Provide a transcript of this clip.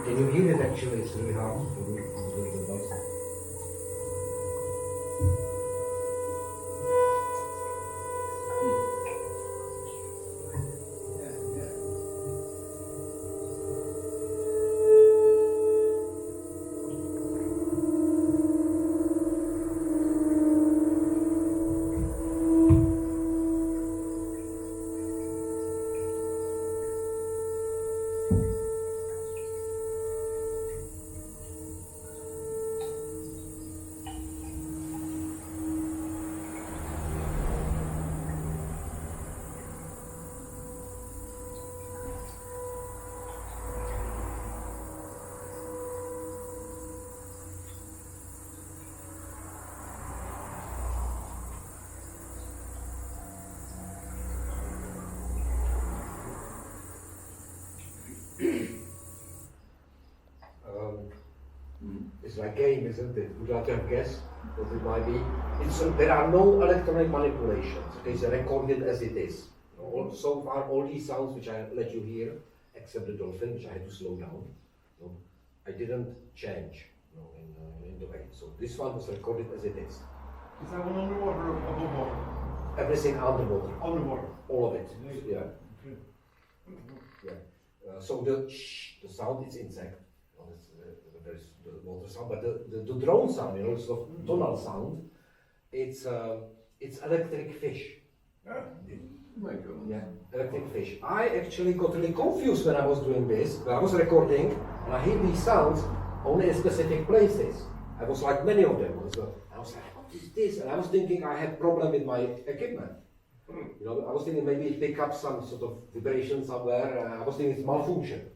Can you hear it actually? It's really hard to do the voice. It's like game, isn't it? Would you like to have a guess what it might be? There are no electronic manipulations. Okay, it's recorded as it is. So far, all these sounds which I let you hear, except the dolphin, which I had to slow down, I didn't change in the way. So this one was recorded as it is. Is that one underwater or above water? Everything underwater. Underwater. All of it. Yeah. Okay. Yeah. So the sound is insect. There's the water sound, but the drone sound, it's the tonal sound. It's electric fish. Oh my God. Yeah, electric fish. I actually got really confused when I was doing this. When I was recording, and I heard these sounds only in specific places. I was like many of them. I was like, what is this? And I was thinking I had problem with my equipment. I was thinking maybe it pick up some sort of vibration somewhere. I was thinking it's malfunction.